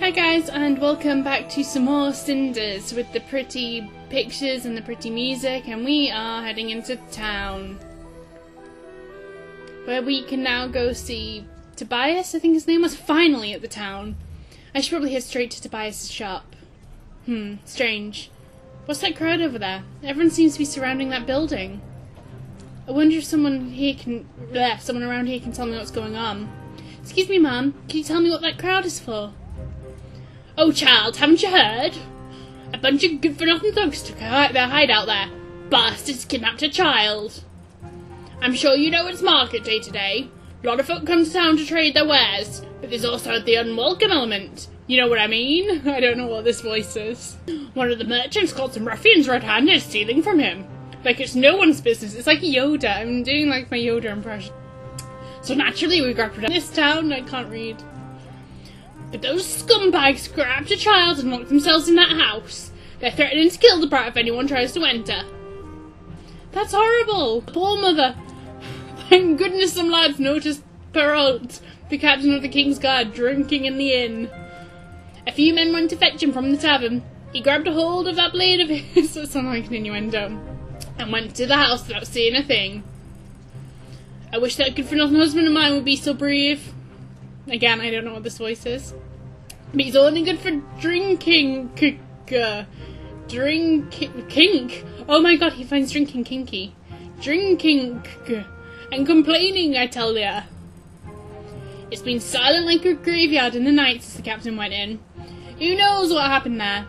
Hi guys, and welcome back to some more Cinders with the pretty pictures and the pretty music, and we are heading into town where we can now go see Tobias, I think his name was, finally at the town. I should probably head straight to Tobias' shop. Strange. What's that crowd over there? Everyone seems to be surrounding that building. I wonder if someone around here can tell me what's going on. Excuse me, ma'am, can you tell me what that crowd is for? Oh, child, haven't you heard? A bunch of good-for-nothing thugs took their hideout there. Bastards kidnapped a child. I'm sure you know it's market day today. A lot of folk come to town to trade their wares, but there's also the unwelcome element. You know what I mean? I don't know what this voice is. One of the merchants caught some ruffians red-handed stealing from him. Like it's no one's business. It's like Yoda. I'm doing like my Yoda impression. So naturally we grabbed this town. I can't read. But those scumbags grabbed a child and locked themselves in that house. They're threatening to kill the brat if anyone tries to enter. That's horrible. Poor mother. Thank goodness some lads noticed Perrault, the captain of the King's Guard, drinking in the inn. A few men went to fetch him from the tavern. He grabbed a hold of that blade of his, that sounds like an innuendo, and went to the house without seeing a thing. I wish that good-for-nothing husband of mine would be so brave. Again, I don't know what this voice is. But he's only good for drinking. Kink. Oh my god, he finds drinking kinky. Drinking and complaining, I tell ya. It's been silent like a graveyard in the night since the captain went in. Who knows what happened there?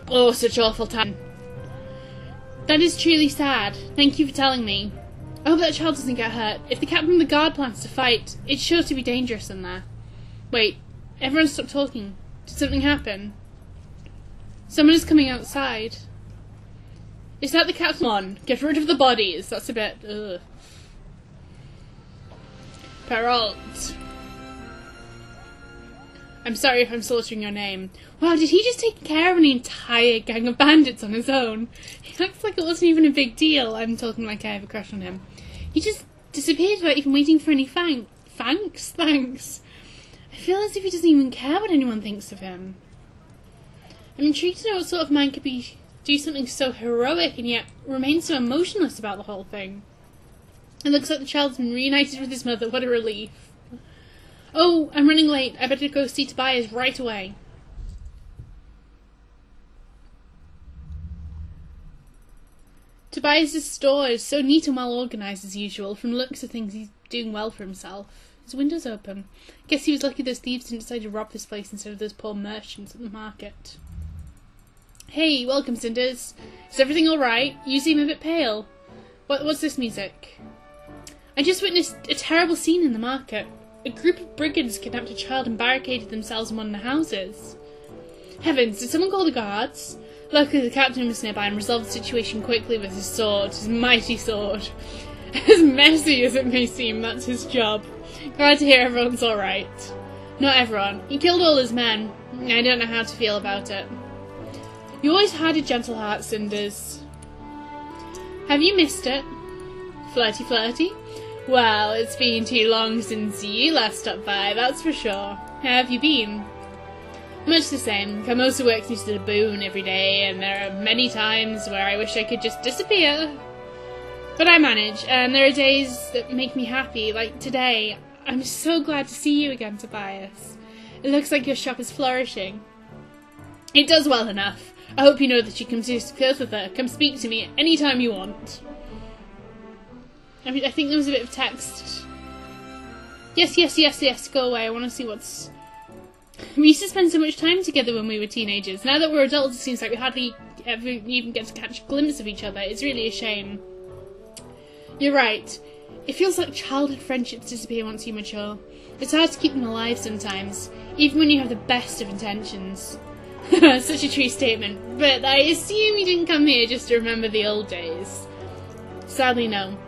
Oh, such awful time. That is truly sad. Thank you for telling me. I hope that child doesn't get hurt. If the captain of the guard plans to fight, it's sure to be dangerous in there. Wait, everyone stop talking. Did something happen? Someone is coming outside. Is that the captain? Come on, get rid of the bodies. That's a bit, ugh. Perrault. I'm sorry if I'm slaughtering your name. Wow, did he just take care of an entire gang of bandits on his own? He acts like it wasn't even a big deal. I'm talking like I have a crush on him. He just disappeared without even waiting for any thanks. I feel as if he doesn't even care what anyone thinks of him. I'm intrigued to know what sort of man could do something so heroic and yet remain so emotionless about the whole thing. It looks like the child's been reunited with his mother. What a relief. Oh, I'm running late. I better go see Tobias right away. Tobias' store is so neat and well organised as usual. From the looks of things, he's doing well for himself. His window's open. Guess he was lucky those thieves didn't decide to rob this place instead of those poor merchants at the market. Hey, welcome, Cinders. Is everything alright? You seem a bit pale. What's this music? I just witnessed a terrible scene in the market. A group of brigands kidnapped a child and barricaded themselves in one of the houses. Heavens, did someone call the guards? Luckily the captain was nearby and resolved the situation quickly with his sword, his mighty sword. As messy as it may seem, that's his job. Glad to hear everyone's alright. Not everyone. He killed all his men. I don't know how to feel about it. You always had a gentle heart, Cinders. Have you missed it? Flirty? Well, it's been too long since you last stopped by, that's for sure. How have you been? Much the same. Camosa works me to the bone every day, and there are many times where I wish I could just disappear. But I manage, and there are days that make me happy, like today. I'm so glad to see you again, Tobias. It looks like your shop is flourishing. It does well enough. I hope you know that you can discuss with her. Come speak to me any time you want. I think there was a bit of text. Yes, go away. I want to see what's... We used to spend so much time together when we were teenagers. Now that we're adults, it seems like we hardly ever even get to catch a glimpse of each other. It's really a shame. You're right. It feels like childhood friendships disappear once you mature. It's hard to keep them alive sometimes, even when you have the best of intentions. Such a true statement. But I assume you didn't come here just to remember the old days. Sadly, no.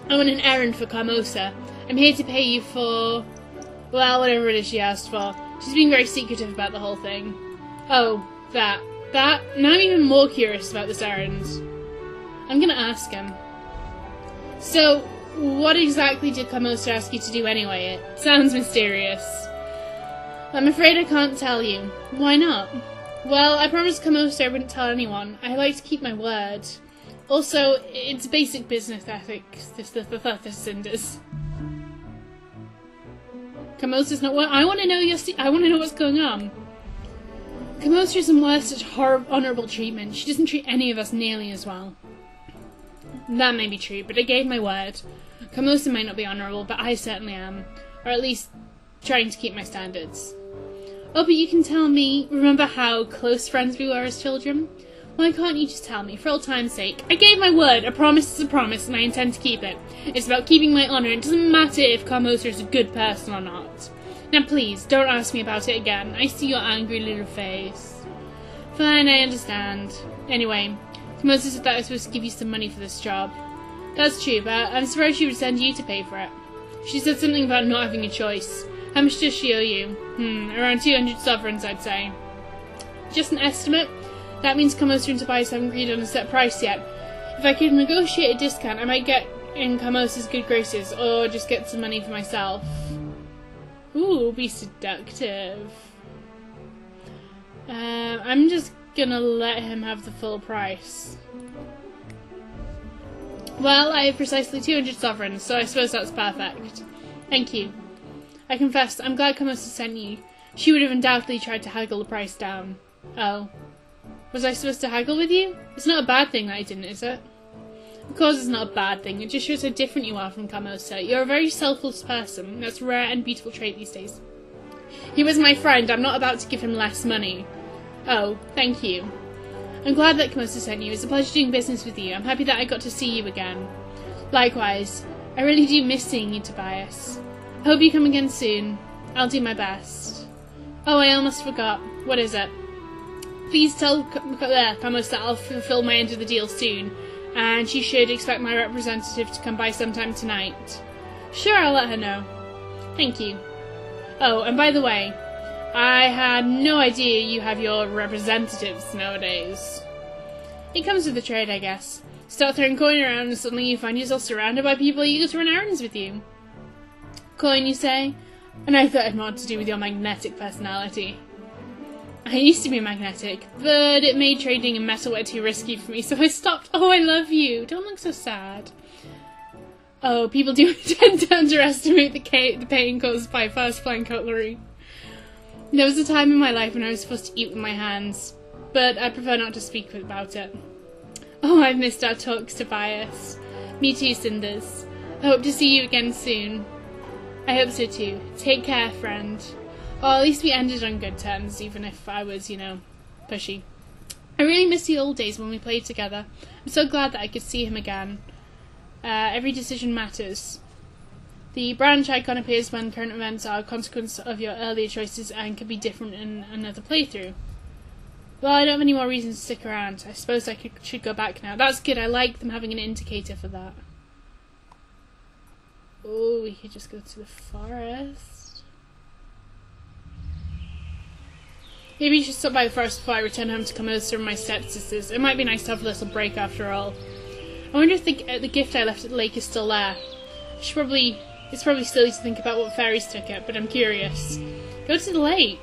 I'm on an errand for Carmosa. I'm here to pay you for... well, whatever it is she asked for. She's being very secretive about the whole thing. Oh, that. Now I'm even more curious about this errand. I'm gonna ask him. So, what exactly did Carmosa ask you to do anyway? It sounds mysterious. I'm afraid I can't tell you. Why not? Well, I promised Camosa I wouldn't tell anyone. I like to keep my word. Also, it's basic business ethics, this Cinders. Camosa's not what I want to know. I want to know what's going on. Camosa isn't worth such honourable treatment. She doesn't treat any of us nearly as well. That may be true, but I gave my word. Camosa might not be honourable, but I certainly am. Or at least, trying to keep my standards. Oh, but you can tell me, remember how close friends we were as children? Why can't you just tell me, for old time's sake? I gave my word, a promise is a promise, and I intend to keep it. It's about keeping my honour, it doesn't matter if Camosa is a good person or not. Now please, don't ask me about it again. I see your angry little face. Fine, I understand. Anyway, Camosa said that I was supposed to give you some money for this job. That's true, but I'm surprised she would send you to pay for it. She said something about not having a choice. How much does she owe you? Around 200 sovereigns, I'd say. Just an estimate? That means Camosa and Tobias haven't agreed on a set price yet. If I could negotiate a discount, I might get in Camosa's good graces, or just get some money for myself. Ooh, be seductive. I'm just gonna let him have the full price. Well, I have precisely 200 sovereigns, so I suppose that's perfect. Thank you. I confess, I'm glad Camosa sent you. She would have undoubtedly tried to haggle the price down. Oh. Was I supposed to haggle with you? It's not a bad thing that I didn't, is it? Of course it's not a bad thing, it just shows how different you are from Camosa. You're a very selfless person. That's a rare and beautiful trait these days. He was my friend, I'm not about to give him less money. Oh, thank you. I'm glad that Camosa sent you. It's a pleasure doing business with you. I'm happy that I got to see you again. Likewise. I really do miss seeing you, Tobias. I hope you come again soon. I'll do my best. Oh, I almost forgot. What is it? Please tell Camosa that I'll fulfill my end of the deal soon, and she should expect my representative to come by sometime tonight. Sure, I'll let her know. Thank you. Oh, and by the way, I had no idea you have your representatives nowadays. It comes with the trade, I guess. Start throwing coin around and suddenly you find yourself surrounded by people eager to run errands with you. Coin, you say? And I thought it had more to do with your magnetic personality. I used to be magnetic, but it made trading in metalware too risky for me, so I stopped. Oh, I love you. Don't look so sad. Oh, people do tend to underestimate the pain caused by fast-flying cutlery. There was a time in my life when I was supposed to eat with my hands, but I prefer not to speak about it. Oh, I've missed our talks, Tobias. Me too, Cinders. I hope to see you again soon. I hope so too. Take care, friend. Or at least we ended on good terms, even if I was, pushy. I really miss the old days when we played together. I'm so glad that I could see him again. Every decision matters. The branch icon appears when current events are a consequence of your earlier choices and can be different in another playthrough. Well, I don't have any more reasons to stick around. I suppose I should go back now. That's good. I like them having an indicator for that. Oh, we could just go to the forest. Maybe you should stop by the forest before I return home to Camosa and my stepsisters. It might be nice to have a little break after all. I wonder if the gift I left at the lake is still there. It's probably silly to think about what fairies took it, but I'm curious. Go to the lake.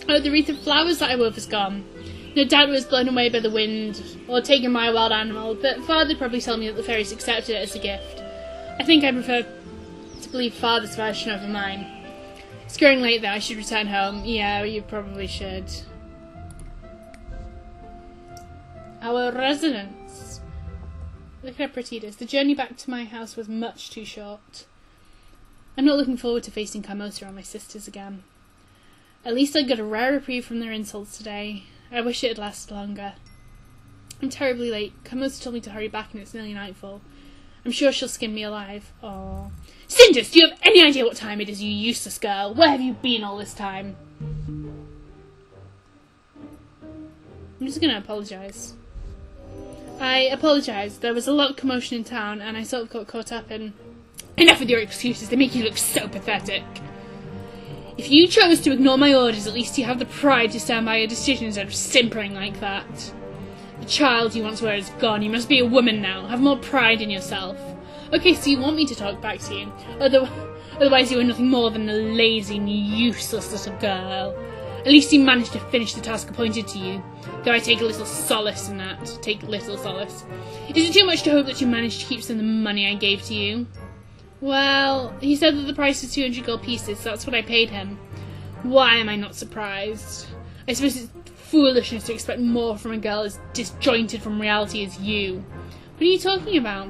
Oh, the wreath of flowers that I wove is gone. No doubt it was blown away by the wind, or taken by a wild animal, but Father'd probably tell me that the fairies accepted it as a gift. I think I prefer to believe Father's version over mine. It's growing late though, I should return home. Yeah, you probably should. Our residence. Look how pretty it is. The journey back to my house was much too short. I'm not looking forward to facing Camosa or my sisters again. At least I got a rare reprieve from their insults today. I wish it had lasted longer. I'm terribly late. Camosa told me to hurry back and it's nearly nightfall. I'm sure she'll skin me alive. Aww. Cinders, do you have any idea what time it is, you useless girl? Where have you been all this time? I'm just gonna apologise. I apologise. There was a lot of commotion in town and I sort of got caught up in... Enough with your excuses, they make you look so pathetic. If you chose to ignore my orders, at least you have the pride to stand by your decision instead of simpering like that. The child you once were is gone. You must be a woman now. Have more pride in yourself. Okay, so you want me to talk back to you. Otherwise you are nothing more than a lazy and useless little girl. At least you managed to finish the task appointed to you, though I take little solace in that. Is it too much to hope that you managed to keep some of the money I gave to you? Well, he said that the price was 200 gold pieces, so that's what I paid him. Why am I not surprised? I suppose it's foolishness to expect more from a girl as disjointed from reality as you. What are you talking about?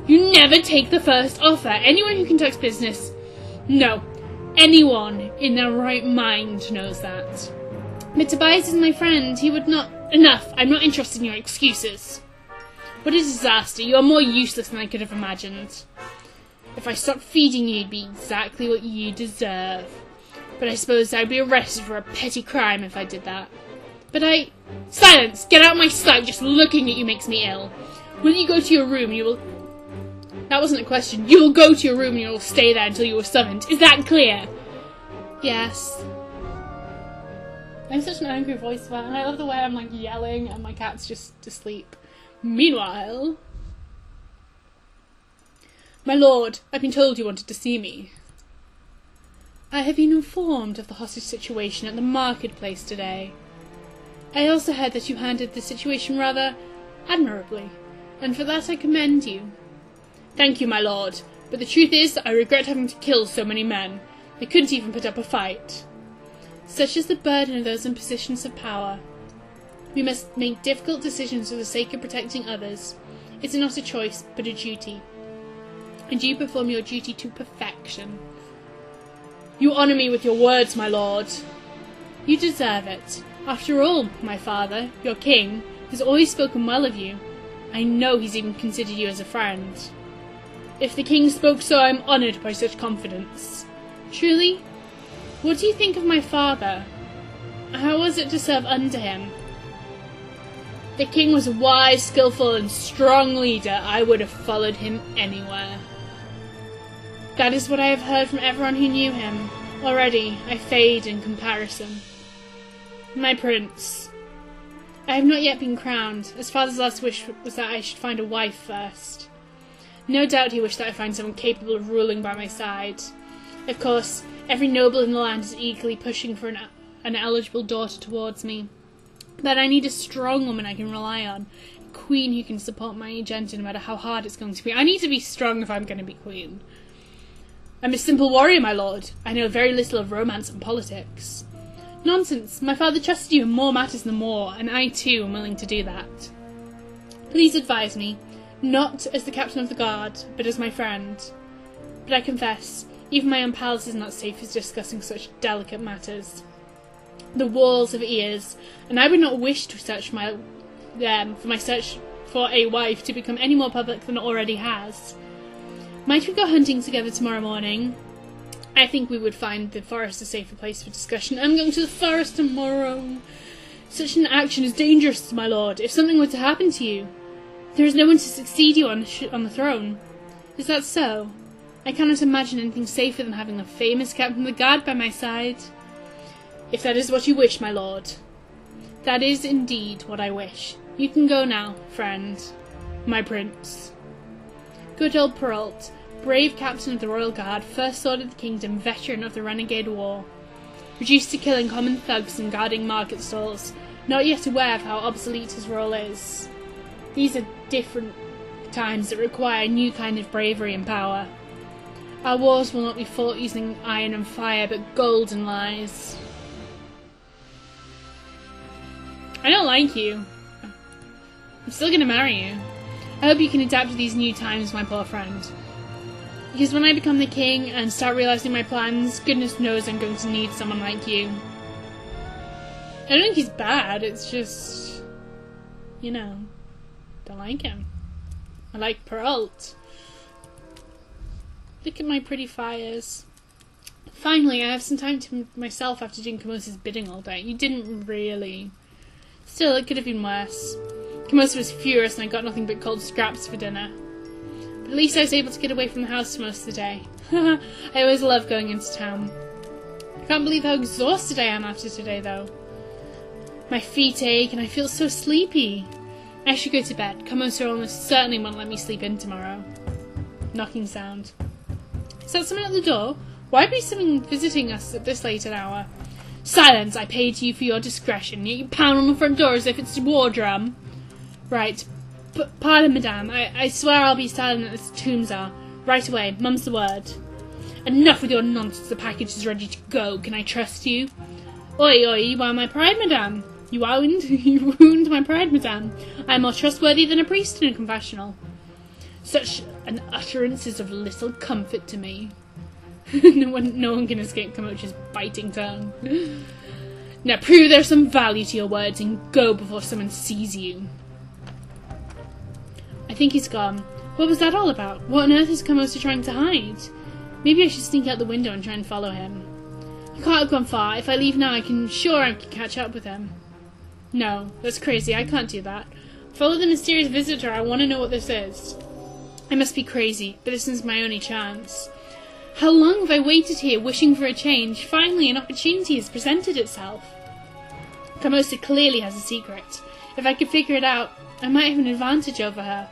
You never take the first offer. Anyone who conducts business... No. Anyone in their right mind knows that. But Tobias is my friend. He would not... Enough. I'm not interested in your excuses. What a disaster. You are more useless than I could have imagined. If I stopped feeding you, it'd be exactly what you deserve. But I suppose I'd be arrested for a petty crime if I did that. But I... Silence! Get out of my sight! Just looking at you makes me ill. Will you go to your room and you will... That wasn't a question. You will go to your room and you will stay there until you are summoned. Is that clear? Yes. I have such an angry voice about it, and I love the way I'm like yelling and my cat's just asleep. Meanwhile... My lord, I've been told you wanted to see me. I have been informed of the hostage situation at the marketplace today. I also heard that you handled the situation rather admirably, and for that I commend you. Thank you, my lord, but the truth is that I regret having to kill so many men. They couldn't even put up a fight. Such is the burden of those in positions of power. We must make difficult decisions for the sake of protecting others. It's not a choice, but a duty. And you perform your duty to perfection. You honour me with your words, my lord. You deserve it. After all, my father, your king, has always spoken well of you. I know he's even considered you as a friend. If the king spoke so, I'm honoured by such confidence. Truly? What do you think of my father? How was it to serve under him? The king was a wise, skillful, and strong leader. I would have followed him anywhere. That is what I have heard from everyone who knew him. Already, I fade in comparison. My prince. I have not yet been crowned, as father's last wish was that I should find a wife first. No doubt he wished that I find someone capable of ruling by my side. Of course, every noble in the land is eagerly pushing for an eligible daughter towards me. But I need a strong woman I can rely on, a queen who can support my agenda no matter how hard it's going to be. I need to be strong if I'm going to be queen. I'm a simple warrior, my lord. I know very little of romance and politics. Nonsense. My father trusted you in more matters than war, and I too am willing to do that. Please advise me, not as the captain of the guard, but as my friend. But I confess, even my own palace is not safe for discussing such delicate matters. The walls have ears, and I would not wish to search for my search for a wife to become any more public than it already has. Might we go hunting together tomorrow morning? I think we would find the forest a safer place for discussion. I'm going to the forest tomorrow. Such an action is dangerous, my lord. If something were to happen to you, there is no one to succeed you on the throne. Is that so? I cannot imagine anything safer than having the famous captain of the guard by my side. If that is what you wish, my lord. That is indeed what I wish. You can go now, friend. My prince. Good old Perrault, brave captain of the Royal Guard, first sword of the kingdom, veteran of the Renegade War. Reduced to killing common thugs and guarding market stalls, not yet aware of how obsolete his role is. These are different times that require a new kind of bravery and power. Our wars will not be fought using iron and fire, but gold and lies. I don't like you. I'm still gonna marry you. I hope you can adapt to these new times, my poor friend. Because when I become the king and start realising my plans, goodness knows I'm going to need someone like you. I don't think he's bad, it's just... you know, don't like him. I like Perrault. Look at my pretty fires. Finally, I have some time to myself after doing Kamos's bidding all day. You didn't really... Still, it could have been worse. Kamos was furious and I got nothing but cold scraps for dinner. But at least I was able to get away from the house for most of the day. I always love going into town. I can't believe how exhausted I am after today, though. My feet ache and I feel so sleepy. I should go to bed. Kamos almost certainly won't let me sleep in tomorrow. Knocking sound. Is that someone at the door? Why be someone visiting us at this late an hour? Silence! I paid you for your discretion, yet you pound on the front door as if it's a war drum. Right. Pardon, madame. I swear I'll be silent as the tombs are. Right away. Mum's the word. Enough with your nonsense. The package is ready to go. Can I trust you? Oi, oi, you are my pride, madame. You wound my pride, madame. I am more trustworthy than a priest in a confessional. Such an utterance is of little comfort to me. no one can escape Kamochi's biting tongue. Now prove there's some value to your words and go before someone sees you. I think he's gone. What was that all about? What on earth is Kamochi trying to hide? Maybe I should sneak out the window and try and follow him. He can't have gone far. If I leave now, I can catch up with him. No, that's crazy. I can't do that. Follow the mysterious visitor. I want to know what this is. I must be crazy, but this is my only chance. How long have I waited here, wishing for a change? Finally, an opportunity has presented itself. Kamosa clearly has a secret. If I could figure it out, I might have an advantage over her.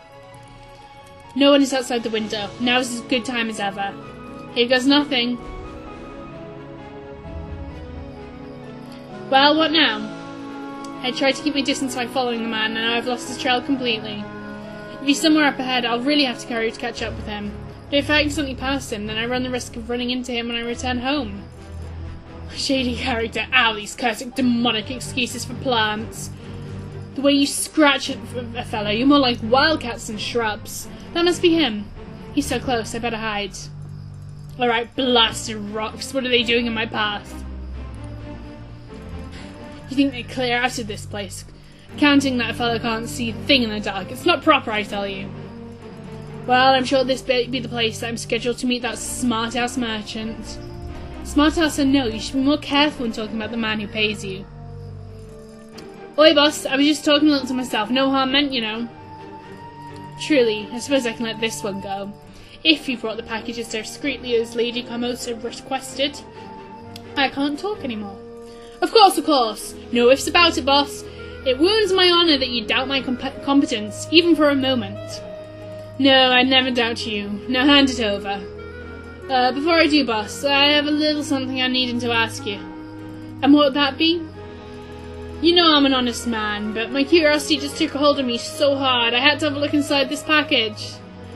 No one is outside the window. Now is as good time as ever. Here goes nothing. Well, what now? I tried to keep my distance by following the man, and now I've lost his trail completely. If he's somewhere up ahead, I'll really have to hurry to catch up with him. But if I accidentally pass him, then I run the risk of running into him when I return home. Shady character. Ow, these cursed demonic excuses for plants. The way you scratch at a fellow, you're more like wildcats than shrubs. That must be him. He's so close, I better hide. Alright, blasted rocks. What are they doing in my path? You think they'd clear out of this place? Counting that a fellow can't see a thing in the dark. It's not proper, I tell you. Well, I'm sure this be the place that I'm scheduled to meet that smart-ass merchant. Smart-ass or no, you should be more careful when talking about the man who pays you. Oi, boss, I was just talking a little to myself. No harm meant, you know. Truly, I suppose I can let this one go. If you brought the packages so discreetly as Lady Carmosa requested, I can't talk anymore. Of course. No ifs about it, boss. It wounds my honour that you doubt my competence, even for a moment. No, I never doubt you. Now hand it over. Before I do, boss, I have a little something I needed to ask you. And what would that be? You know I'm an honest man, but my curiosity just took a hold of me so hard I had to have a look inside this package.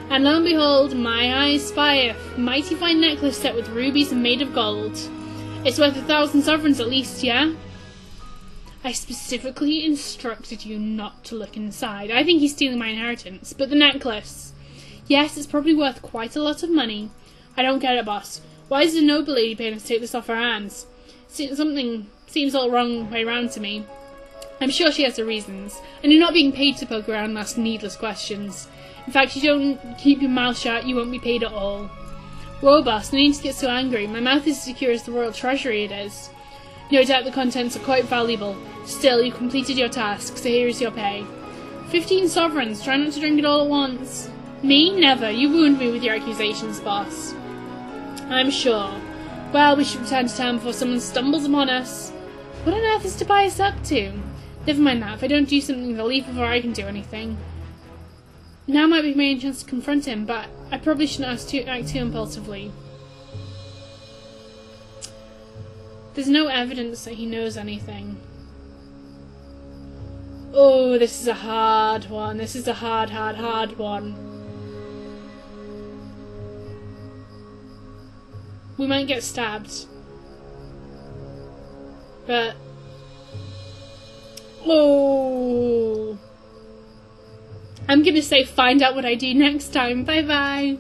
And lo and behold, my eyes spy a mighty fine necklace set with rubies and made of gold. It's worth 1,000 sovereigns at least, yeah? I specifically instructed you not to look inside. I think he's stealing my inheritance. But the necklace? Yes, it's probably worth quite a lot of money. I don't get it, boss. Why is the noble lady paying us to take this off our hands? Something seems all wrong way round to me. I'm sure she has her reasons. And you're not being paid to poke around and ask needless questions. In fact, if you don't keep your mouth shut, you won't be paid at all. Whoa, boss, no need to get so angry. My mouth is as secure as the royal treasury it is. No doubt the contents are quite valuable. Still, you completed your task, so here is your pay. 15 sovereigns. Try not to drink it all at once. Me? Never. You wound me with your accusations, boss. I'm sure. Well, we should return to town before someone stumbles upon us. What on earth is Tobias up to? Never mind that. If I don't do something, they'll leave before I can do anything. Now might be my only chance to confront him, but I probably shouldn't act too impulsively. There's no evidence that he knows anything. Oh, this is a hard one. This is a hard one. We might get stabbed. But... oh... I'm gonna say find out what I do next time. Bye bye.